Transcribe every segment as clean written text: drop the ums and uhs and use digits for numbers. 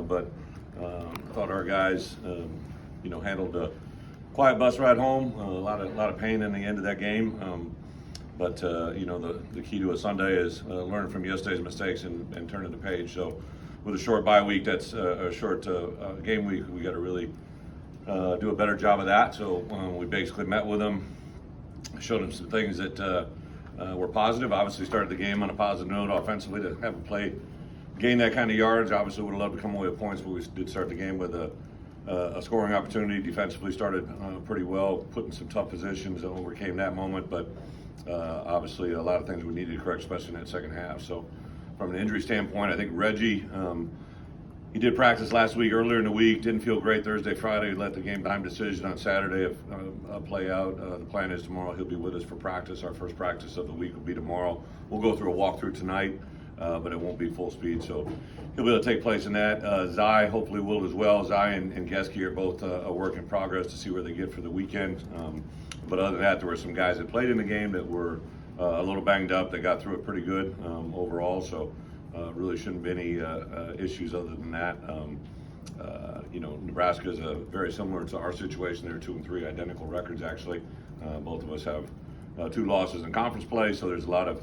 but thought our guys, handled a quiet bus ride home. A lot of pain in the end of that game. But the key to a Sunday is learning from yesterday's mistakes and turning the page. So with a short bye week, that's a short game week, we got to really do a better job of that. So we basically met with them, showed them some things that were positive. Obviously started the game on a positive note offensively to have them play, gain that kind of yards. Obviously would have loved to come away with points, but we did start the game with a scoring opportunity. Defensively started pretty well, put in some tough positions and overcame that moment. But obviously a lot of things we needed to correct, especially in that second half. So from an injury standpoint, I think Reggie, he did practice last week, earlier in the week, didn't feel great Thursday, Friday, let the game time decision on Saturday play out. The plan is tomorrow he'll be with us for practice. Our first practice of the week will be tomorrow. We'll go through a walkthrough tonight, but it won't be full speed, so he'll be able to take place in that. Zai hopefully will as well. Zai and Geske are both a work in progress to see where they get for the weekend. But other than that, there were some guys that played in the game that were a little banged up. They got through it pretty good overall, so really shouldn't be any issues other than that. Nebraska is very similar to our situation. They're 2-3, identical records actually. Both of us have 2 losses in conference play, so there's a lot of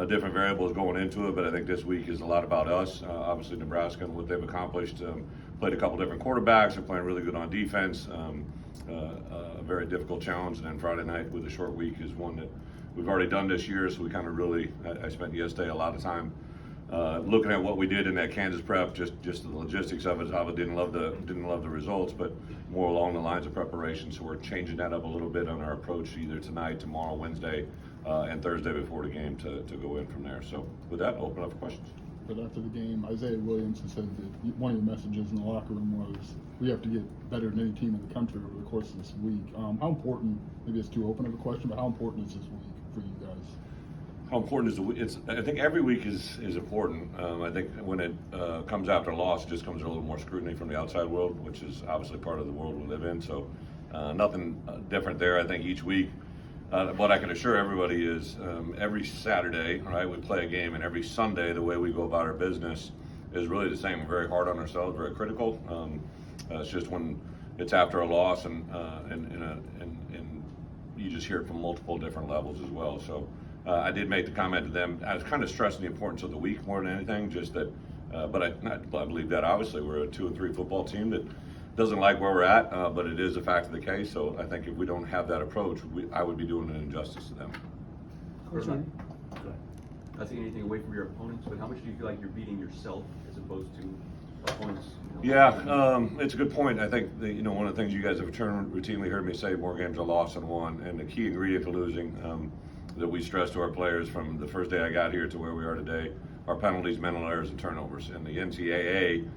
different variables going into it, but I think this week is a lot about us. Obviously Nebraska and what they've accomplished. Played a couple different quarterbacks. They're playing really good on defense. A very difficult challenge, and then Friday night with a short week is one that we've already done this year, so we kind of really, I spent yesterday a lot of time looking at what we did in that Kansas prep, just the logistics of it. I didn't love the results, but more along the lines of preparation. So we're changing that up a little bit on our approach, either tonight, tomorrow, Wednesday, and Thursday before the game to go in from there. So with that, I'll open up for questions. But after the game, Isaiah Williamson said that one of your messages in the locker room was, we have to get better than any team in the country over the course of this week. How important, maybe it's too open of a question, but how important is this week for you guys? How important is the week? I think every week is important. I think when it comes after a loss, it just comes a little more scrutiny from the outside world, which is obviously part of the world we live in. So nothing different there. I think each week, what I can assure everybody is every Saturday, right, we play a game, and every Sunday, the way we go about our business is really the same. We're very hard on ourselves, very critical. It's just when it's after a loss, and you just hear it from multiple different levels as well. So I did make the comment to them. I was kind of stressing the importance of the week more than anything, just that. But I believe that obviously we're a 2-3 football team that doesn't like where we're at, but it is a fact of the case. So I think if we don't have that approach, I would be doing an injustice to them. Coach, not taking anything away from your opponents, but how much do you feel like you're beating yourself as opposed to opponents? Yeah, it's a good point. I think one of the things you guys have routinely heard me say: more games are lost than won. And the key ingredient to losing that we stress to our players from the first day I got here to where we are today are penalties, mental errors, and turnovers. And the NCAA.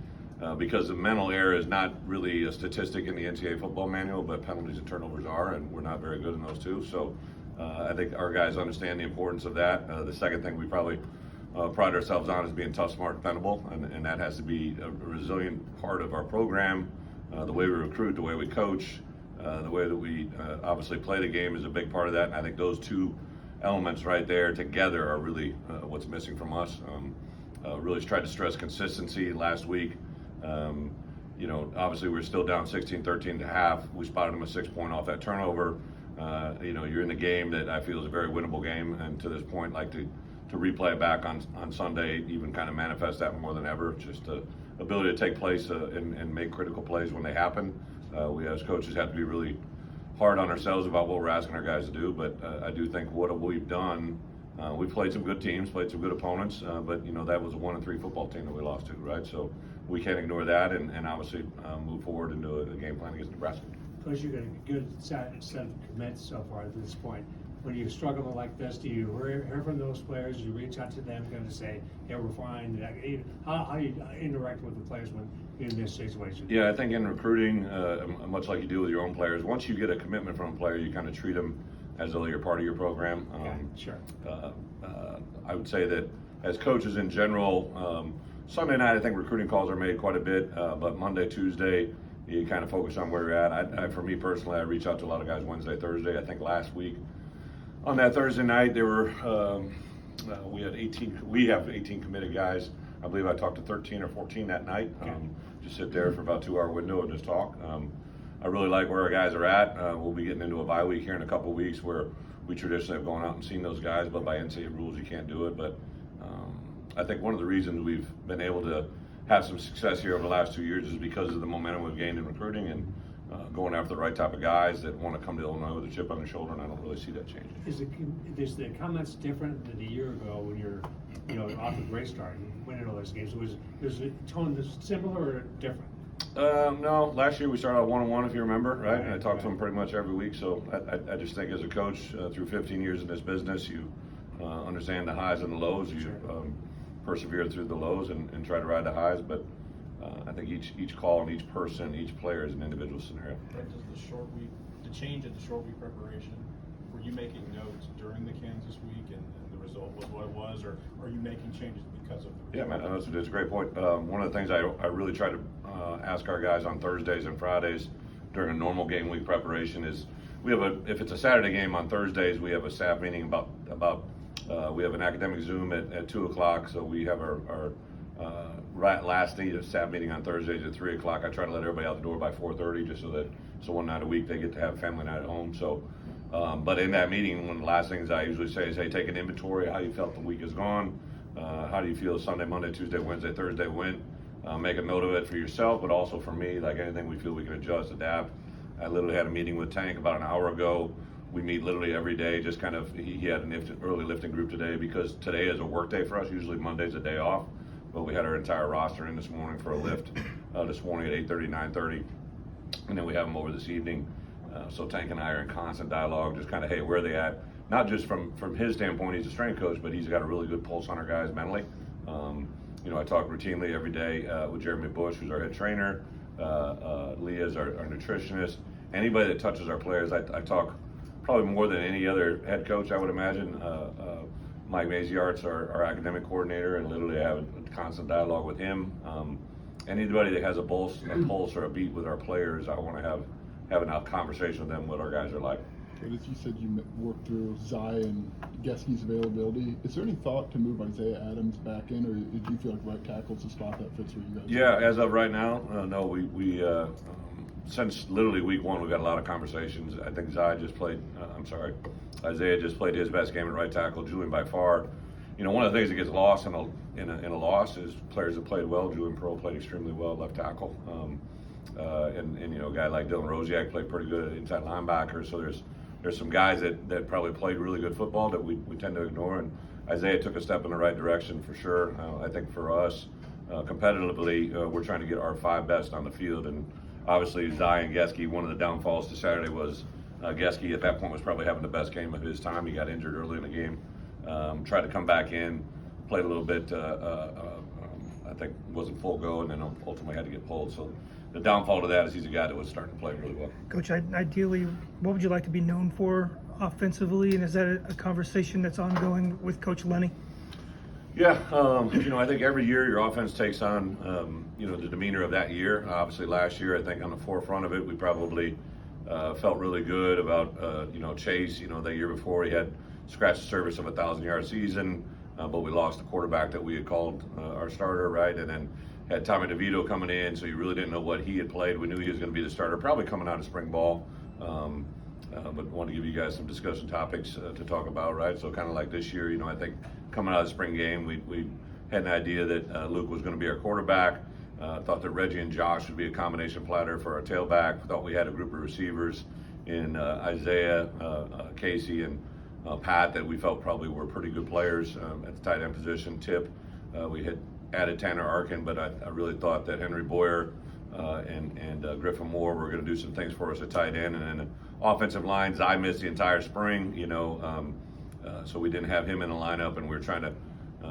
Because the mental error is not really a statistic in the NCAA football manual, but penalties and turnovers are, and we're not very good in those two. So I think our guys understand the importance of that. The second thing we probably pride ourselves on is being tough, smart, dependable, and that has to be a resilient part of our program. The way we recruit, the way we coach, the way that we obviously play the game is a big part of that. And I think those two elements right there together are really what's missing from us. Really tried to stress consistency last week. Obviously we're still down 16-13 to half. We spotted them a 6-point off that turnover. You're in the game that I feel is a very winnable game, and to this point, like to replay it back on Sunday, even kind of manifest that more than ever. Just the ability to take place and make critical plays when they happen. We as coaches have to be really hard on ourselves about what we're asking our guys to do, but I do think what we've done. We played some good teams, played some good opponents, but that was a 1-3 football team that we lost to, right? So we can't ignore that, and obviously move forward into a game plan against Nebraska. Coach, you've got a good set of commits so far at this point. When you struggle like this, do you hear from those players? Do you reach out to them, going to say, "Yeah, we're fine"? How do you interact with the players when you're in this situation? Yeah, I think in recruiting, much like you do with your own players, once you get a commitment from a player, you kind of treat them as though you're part of your program. Sure. I would say that as coaches in general, Sunday night I think recruiting calls are made quite a bit, but Monday, Tuesday, you kind of focus on where you're at. For me personally, I reach out to a lot of guys Wednesday, Thursday. I think last week on that Thursday night, there were we have 18 committed guys. I believe I talked to 13 or 14 that night. Just sit there for about a 2-hour window and just talk. I really like where our guys are at. We'll be getting into a bye week here in a couple weeks where we traditionally have gone out and seen those guys, but by NCAA rules you can't do it. But I think one of the reasons we've been able to have some success here over the last 2 years is because of the momentum we've gained in recruiting and going after the right type of guys that want to come to Illinois with a chip on their shoulder, and I don't really see that changing. Is the comments different than a year ago when you're, off to a great start, winning all those games? Was the tone similar or different? No, last year we started out 1-1, if you remember, right? And I talked to them pretty much every week. So I just think as a coach, through 15 years in this business, you understand the highs and the lows. You persevere through the lows and try to ride the highs. But I think each call and each person, each player is an individual scenario. The change in the short week preparation, were you making notes during the Kansas week and the result was what it was, or are you making changes because of the result? Yeah, man, that's a great point. One of the things I really try to ask our guys on Thursdays and Fridays during a normal game week preparation is if it's a Saturday game on Thursdays, we have a staff meeting about we have an academic Zoom at 2 o'clock, so we have our last staff meeting on Thursdays at 3 o'clock. I try to let everybody out the door by 4:30, just so one night a week they get to have family night at home. So, but in that meeting, one of the last things I usually say is, hey, take an inventory of how you felt the week has gone. How do you feel Sunday, Monday, Tuesday, Wednesday, Thursday went? Make a note of it for yourself, but also for me, like anything we feel we can adjust, adapt. I literally had a meeting with Tank about an hour ago. We meet literally every day, just kind of, he had an early lifting group today because today is a work day for us. Usually Monday's a day off, but we had our entire roster in this morning for a lift this morning at 8:30, 9:30, and then we have them over this evening. So Tank and I are in constant dialogue, just kind of, hey, where are they at? Not just from his standpoint, he's a strength coach, but he's got a really good pulse on our guys mentally. I talk routinely every day with Jeremy Bush, who's our head trainer. Leah's our nutritionist. Anybody that touches our players, I talk probably more than any other head coach, I would imagine. Mike Maziart's our academic coordinator, and literally I have a constant dialogue with him. Anybody that has a pulse or a beat with our players, I want to have a conversation with them what our guys are like. As you said, you worked through Zai and Geski's availability. Is there any thought to move Isaiah Adams back in, or do you feel like right tackle's a spot that fits for you guys? Yeah, as of right now, no. We since literally week one, we've got a lot of conversations. I think Isaiah just played his best game at right tackle. Julian by far. One of the things that gets lost in a loss is players that played well. Julian Pearl played extremely well at left tackle. And a guy like Dylan Rosiak played pretty good at inside linebacker. So there's some guys that probably played really good football that we tend to ignore, and Isaiah took a step in the right direction for sure. I think for us, competitively, we're trying to get our 5 best on the field, and obviously Zai and Geski, one of the downfalls to Saturday was Geski at that point was probably having the best game of his time. He got injured early in the game, tried to come back in, played a little bit, I think wasn't full go, and then ultimately had to get pulled. So the downfall to that is he's a guy that was starting to play really well. Coach, ideally, what would you like to be known for offensively, and is that a conversation that's ongoing with Coach Lenny? Yeah, I think every year your offense takes on, the demeanor of that year. Obviously last year, I think on the forefront of it, we probably felt really good about, Chase. The year before he had scratched the surface of a 1,000-yard season, but we lost the quarterback that we had called our starter, right? And then had Tommy DeVito coming in, so you really didn't know what he had played. We knew he was going to be the starter, probably coming out of spring ball. But want to give you guys some discussion topics to talk about, right? So kind of like this year, I think coming out of the spring game, we had an idea that Luke was going to be our quarterback. Thought that Reggie and Josh would be a combination platter for our tailback. Thought we had a group of receivers in Isaiah, Casey, and Pat that we felt probably were pretty good players at the tight end position. Tip, we had added Tanner Arkin, but I really thought that Henry Boyer and Griffin Moore were going to do some things for us at tight end. And then the offensive lines, I missed the entire spring, so we didn't have him in the lineup, and we were trying to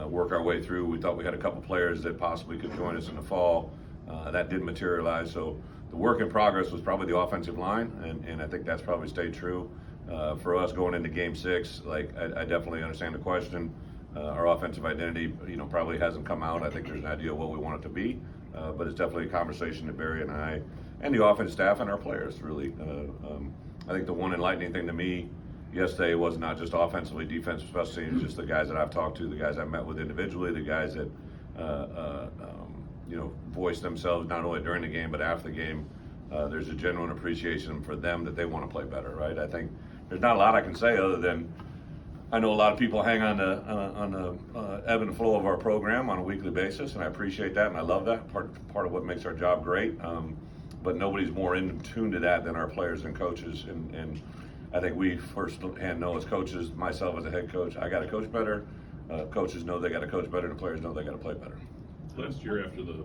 work our way through. We thought we had a couple players that possibly could join us in the fall. That didn't materialize. So the work in progress was probably the offensive line, and I think that's probably stayed true. For us going into Game 6, I definitely understand the question. Our offensive identity, probably hasn't come out. I think there's an idea of what we want it to be, but it's definitely a conversation that Barry and I, and the offense staff and our players really. I think the one enlightening thing to me yesterday was not just offensively, defensive, special teams, just the guys that I've talked to, the guys I've met with individually, the guys that voice themselves not only during the game but after the game. There's a genuine appreciation for them that they want to play better, right? I think there's not a lot I can say other than I know a lot of people hang on the ebb and flow of our program on a weekly basis, and I appreciate that, and I love that. Part of what makes our job great. But nobody's more in tune to that than our players and coaches. And I think we firsthand know as coaches, myself as a head coach, I got to coach better. Coaches know they got to coach better, and the players know they got to play better. Last year after the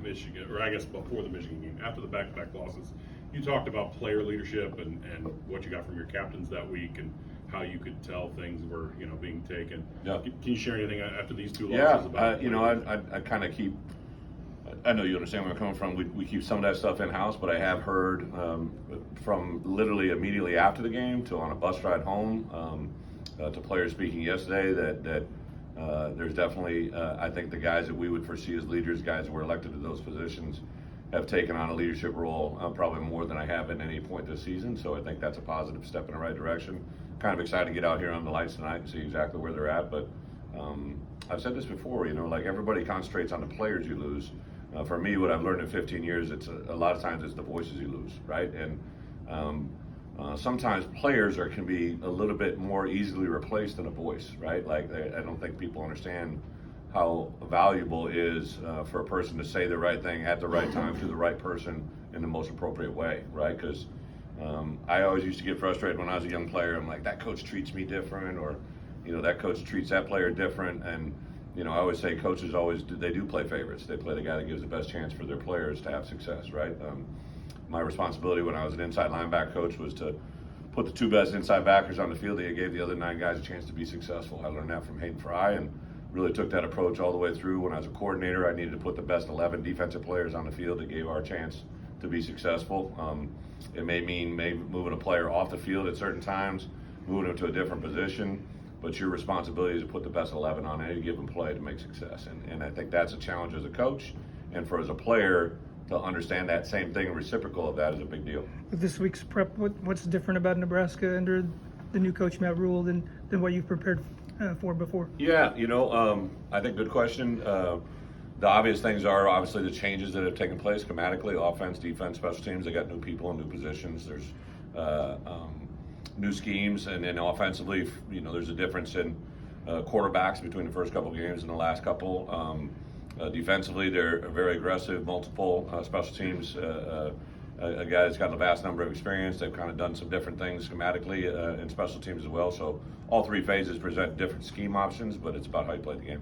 Michigan, or I guess before the Michigan game, after the back-to-back losses, you talked about player leadership and what you got from your captains that week and how you could tell things were, being taken. Yeah. Can you share anything after these two losses Yeah, about I kind of keep. I know you understand where I'm coming from. We keep some of that stuff in house, but I have heard from literally immediately after the game to on a bus ride home to players speaking yesterday that there's definitely I think the guys that we would foresee as leaders, guys that were elected to those positions, have taken on a leadership role probably more than I have at any point this season. So I think that's a positive step in the right direction. Kind of excited to get out here on the lights tonight and see exactly where they're at. But I've said this before, like everybody concentrates on the players you lose. For me, what I've learned in 15 years, it's a lot of times it's the voices you lose, right? And sometimes players can be a little bit more easily replaced than a voice, right? Like I don't think people understand how valuable it is for a person to say the right thing at the right time to the right person in the most appropriate way, right? Because I always used to get frustrated when I was a young player. I'm like, that coach treats me different, or that coach treats that player different. And I always say coaches they do play favorites. They play the guy that gives the best chance for their players to have success, right? My responsibility when I was an inside linebacker coach was to put the two best inside backers on the field. They gave the other 9 guys a chance to be successful. I learned that from Hayden Fry and really took that approach all the way through. When I was a coordinator, I needed to put the best 11 defensive players on the field that gave our chance to be successful. It may mean moving a player off the field at certain times, moving them to a different position, but your responsibility is to put the best 11 on any given play to make success. And I think that's a challenge as a coach, and for as a player to understand that same thing, reciprocal of that, is a big deal. With this week's prep, what's different about Nebraska under the new coach Matt Rule than what you've prepared for before? Yeah, I think good question. The obvious things are obviously the changes that have taken place schematically, offense, defense, special teams. They got new people in new positions. There's new schemes, and then offensively, there's a difference in quarterbacks between the first couple of games and the last couple. Defensively, they're very aggressive, multiple special teams. A guy that's got a vast number of experience. They've kind of done some different things schematically in special teams as well. So all 3 phases present different scheme options, but it's about how you play the game.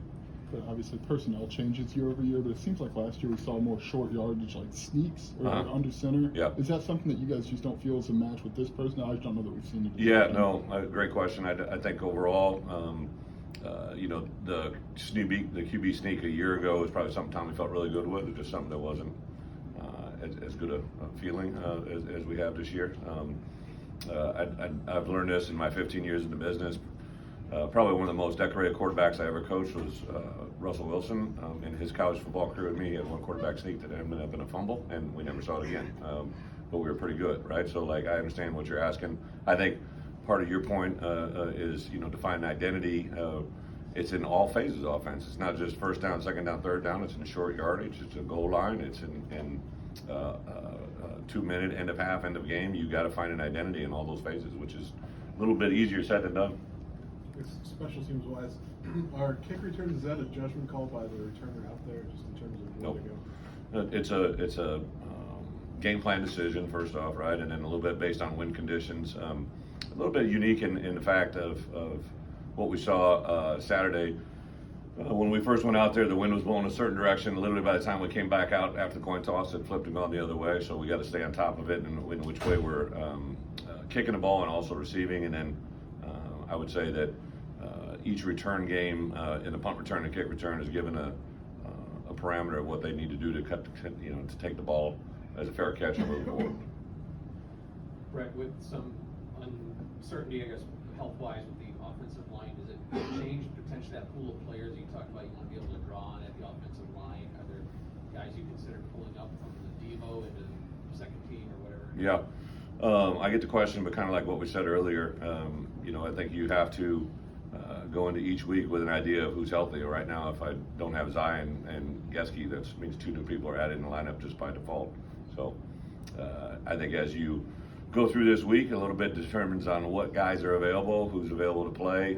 But obviously personnel changes year over year, but it seems like last year we saw more short yardage, like sneaks or like under center. Yeah. Is that something that you guys just don't feel is a match with this personnel? I just don't know that we've seen it. Yeah, no, great question. I think overall, the QB sneak a year ago was probably something Tommy felt really good with. It's just something that wasn't as good a feeling as we have this year. I've learned this in my 15 years in the business. Probably one of the most decorated quarterbacks I ever coached was Russell Wilson. In his college football career with me, he had one quarterback sneak that ended up in a fumble, and we never saw it again. But we were pretty good, right? So, I understand what you're asking. I think part of your point is, define identity. It's in all phases of offense. It's not just first down, second down, third down. It's in short yardage. It's a goal line. It's in 2-minute, end of half, end of game. You got to find an identity in all those phases, which is a little bit easier said than done. Special teams wise, are kick returns, is that a judgment call by the returner out there, just in terms of where Nope. to go? It's a game plan decision first off, right, and then a little bit based on wind conditions. A little bit unique in the fact of what we saw Saturday. When we first went out there, the wind was blowing a certain direction. Literally by the time we came back out after the coin toss, it flipped and gone the other way. So we got to stay on top of it and in which way we're kicking the ball and also receiving. And then I would say that each return game in the punt return and kick return is given a parameter of what they need to do to to take the ball as a fair catch and move forward. Bret, with some uncertainty, I guess, health-wise with the offensive line, does it change potentially that pool of players you talked about you want to be able to draw on at the offensive line? Are there guys you consider pulling up from the Devo into the second team or whatever? Yeah. I get the question, but kind of like what we said earlier, I think you have to go into each week with an idea of who's healthy. Right now, if I don't have Zion and Geske, that means 2 new people are added in the lineup just by default. So I think as you go through this week, a little bit determines on what guys are available, who's available to play,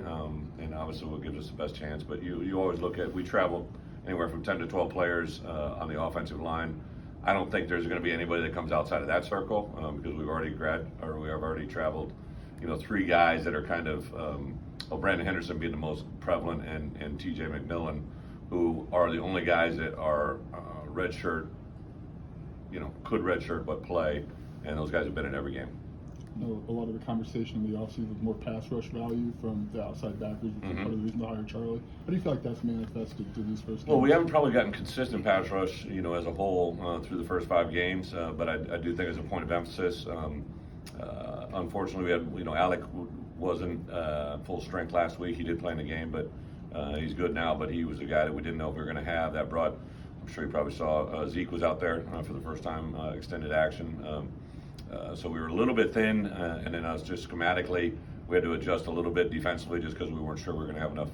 and obviously what gives us the best chance. But you always look at, we travel anywhere from 10 to 12 players on the offensive line. I don't think there's going to be anybody that comes outside of that circle because we have already traveled, 3 guys that are kind of, Brandon Henderson being the most prevalent, and TJ McMillan, who are the only guys that are redshirt, could redshirt but play, and those guys have been in every game. A lot of the conversation in the offseason was more pass rush value from the outside backers, which is part of the reason to hire Charlie. How do you feel like that's manifested through these first games? Well, we haven't probably gotten consistent pass rush, as a whole through the first 5 games, but I do think as a point of emphasis, unfortunately, we had, Alec wasn't full strength last week. He did play in the game, but he's good now. But he was the guy that we didn't know if we were going to have. That brought, I'm sure you probably saw, Zeke was out there for the first time, extended action. So we were a little bit thin, and then us just schematically, we had to adjust a little bit defensively just because we weren't sure we were going to have enough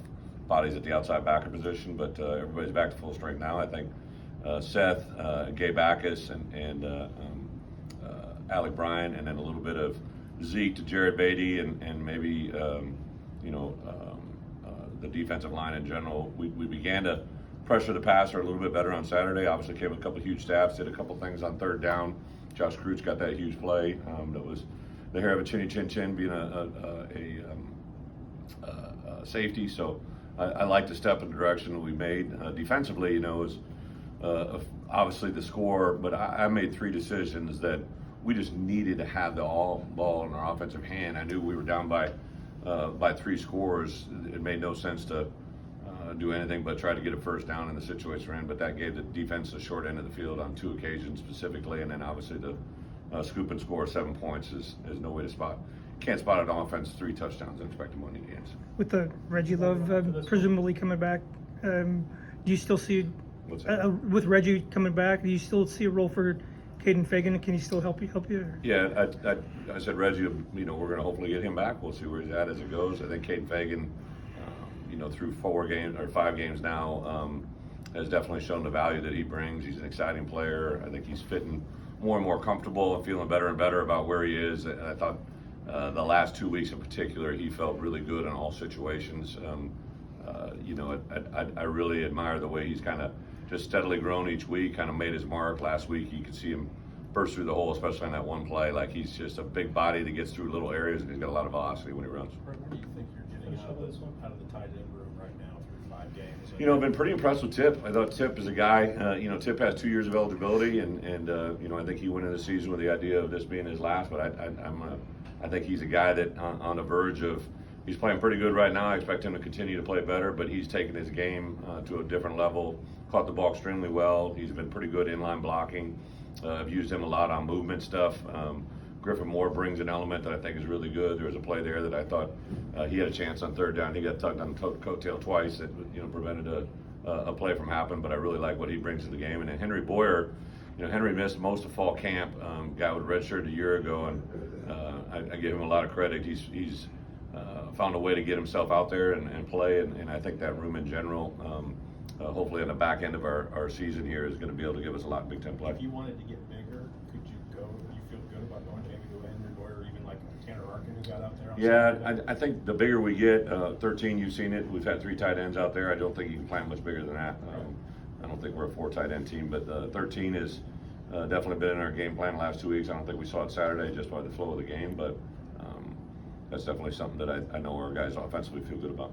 bodies at the outside backer position. But everybody's back to full strength now. I think Seth, Gabe Backus, and Alec Bryan, and then a little bit of Zeke to Jared Beatty, and maybe the defensive line in general. We began to pressure the passer a little bit better on Saturday. Obviously came with a couple of huge stabs, did a couple things on 3rd down. Josh Kreutz got that huge play. That was the hair of a chinny chin chin being a safety. So I like the step in the direction that we made. Defensively, is obviously the score, but I made 3 decisions that we just needed to have the ball in our offensive hand. I knew we were down by 3 scores. It made no sense to do anything but try to get a first down in the situation we're in, but that gave the defense the short end of the field on 2 occasions specifically, and then obviously the scoop and score 7 points is no way to spot. Can't spot an offense 3 touchdowns and expect them winning games. With the Reggie Love presumably coming back, do you still see, with Reggie coming back, do you still see a role for Caden Fagan? Can he still help you? Yeah, I said Reggie, we're going to hopefully get him back. We'll see where he's at as it goes. I think Caden Fagan, through 4 games or 5 games now, has definitely shown the value that he brings. He's an exciting player. I think he's fitting more and more comfortable and feeling better and better about where he is. And I thought the last 2 weeks in particular, he felt really good in all situations. I really admire the way he's kind of just steadily grown each week, kind of made his mark. Last week, you could see him burst through the hole, especially on that one play. Like, he's just a big body that gets through little areas, and he's got a lot of velocity when he runs. What do you think you're getting out of the tight end room right now through 5 games? I've been pretty impressed with Tip. I thought Tip is a guy, Tip has 2 years of eligibility, and I think he went into the season with the idea of this being his last, but I think he's a guy that on the verge of, he's playing pretty good right now. I expect him to continue to play better, but he's taken his game to a different level, caught the ball extremely well. He's been pretty good inline blocking. I've used him a lot on movement stuff. Griffin Moore brings an element that I think is really good. There was a play there that I thought he had a chance on 3rd down. He got tugged on the coattail twice that prevented a play from happening, but I really like what he brings to the game. And then Henry Boyer, Henry missed most of fall camp. Guy with redshirt a year ago, and I give him a lot of credit. He's found a way to get himself out there and play, and I think that room in general, hopefully on the back end of our season here, is going to be able to give us a lot of Big Ten play. If you wanted to get bigger, could you go? Do you feel good about going maybe to Henry Boyer or even like Tanner Arkin who got out there? Yeah, I think the bigger we get, 13, you've seen it. We've had 3 tight ends out there. I don't think you can plan much bigger than that. I don't think we're a 4 tight end team, but 13 is definitely been in our game plan the last 2 weeks. I don't think we saw it Saturday just by the flow of the game, but that's definitely something that I know our guys offensively feel good about.